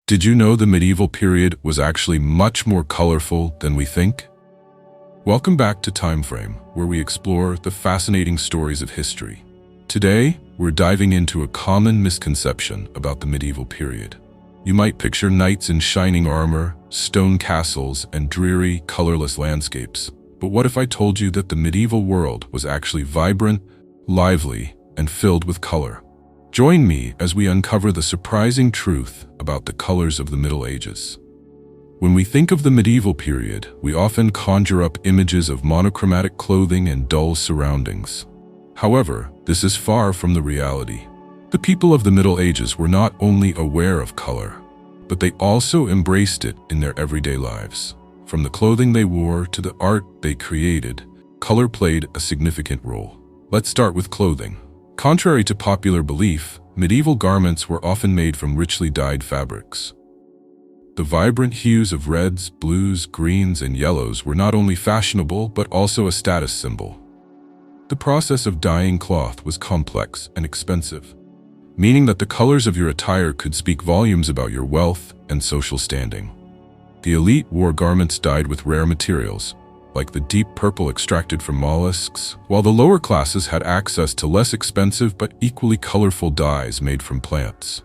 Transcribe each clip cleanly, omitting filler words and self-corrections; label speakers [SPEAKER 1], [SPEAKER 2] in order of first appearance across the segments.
[SPEAKER 1] Did you know the medieval period was actually much more colorful than we think? Welcome back to Timeframe, where we explore the fascinating stories of history. Today, we're diving into a common misconception about the medieval period. You might picture knights in shining armor, stone castles, and dreary, colorless landscapes. But what if I told you that the medieval world was actually vibrant, lively, and filled with color? Join me as we uncover the surprising truth about the colors of the Middle Ages. When we think of the medieval period, we often conjure up images of monochromatic clothing and dull surroundings. However, this is far from the reality. The people of the Middle Ages were not only aware of color, but they also embraced it in their everyday lives. From the clothing they wore to the art they created, color played a significant role. Let's start with clothing. Contrary to popular belief, medieval garments were often made from richly dyed fabrics. The vibrant hues of reds, blues, greens, and yellows were not only fashionable but also a status symbol. The process of dyeing cloth was complex and expensive, meaning that the colors of your attire could speak volumes about your wealth and social standing. The elite wore garments dyed with rare materials, like the deep purple extracted from mollusks, while the lower classes had access to less expensive but equally colorful dyes made from plants.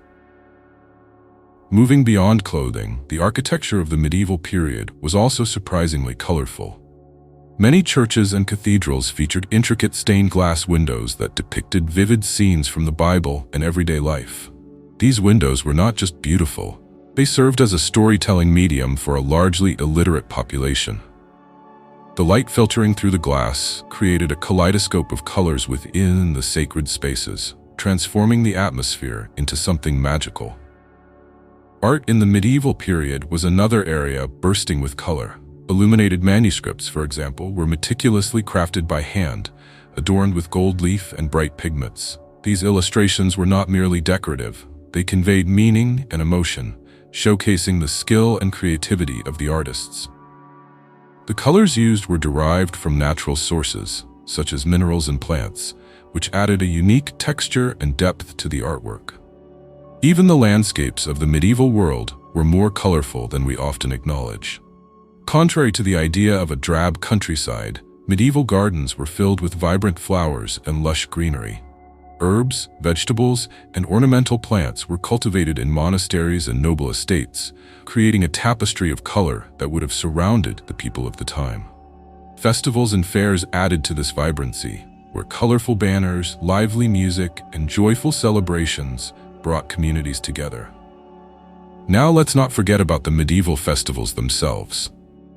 [SPEAKER 1] Moving beyond clothing, the architecture of the medieval period was also surprisingly colorful. Many churches and cathedrals featured intricate stained glass windows that depicted vivid scenes from the Bible and everyday life. These windows were not just beautiful, they served as a storytelling medium for a largely illiterate population. The light filtering through the glass created a kaleidoscope of colors within the sacred spaces, transforming the atmosphere into something magical. Art in the medieval period was another area bursting with color. Illuminated manuscripts, for example, were meticulously crafted by hand, adorned with gold leaf and bright pigments. These illustrations were not merely decorative, they conveyed meaning and emotion, showcasing the skill and creativity of the artists. The colors used were derived from natural sources, such as minerals and plants, which added a unique texture and depth to the artwork. Even the landscapes of the medieval world were more colorful than we often acknowledge. Contrary to the idea of a drab countryside, medieval gardens were filled with vibrant flowers and lush greenery. Herbs, vegetables, and ornamental plants were cultivated in monasteries and noble estates, creating a tapestry of color that would have surrounded the people of the time. Festivals and fairs added to this vibrancy, where colorful banners, lively music, and joyful celebrations brought communities together. Now let's not forget about the medieval festivals themselves.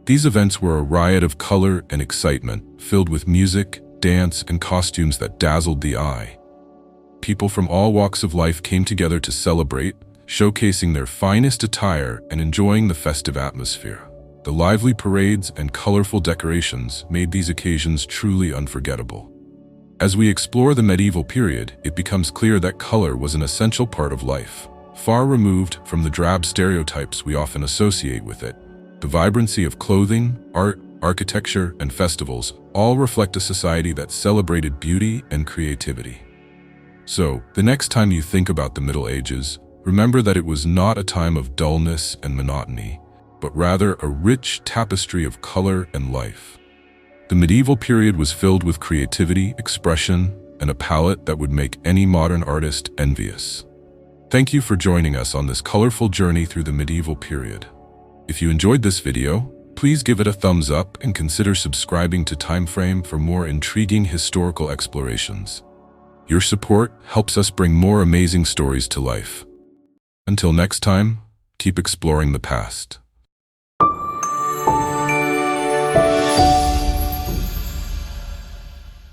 [SPEAKER 1] These events were a riot of color and excitement, filled with music, dance, and costumes that dazzled the eye. People from all walks of life came together to celebrate, showcasing their finest attire and enjoying the festive atmosphere. The lively parades and colorful decorations made these occasions truly unforgettable. As we explore the medieval period, it becomes clear that color was an essential part of life, far removed from the drab stereotypes we often associate with it. The vibrancy of clothing, art, architecture, and festivals all reflect a society that celebrated beauty and creativity. So, the next time you think about the Middle Ages, remember that it was not a time of dullness and monotony, but rather a rich tapestry of color and life. The medieval period was filled with creativity, expression, and a palette that would make any modern artist envious. Thank you for joining us on this colorful journey through the medieval period. If you enjoyed this video, please give it a thumbs up and consider subscribing to Timeframe for more intriguing historical explorations. Your support helps us bring more amazing stories to life. Until next time, keep exploring the past.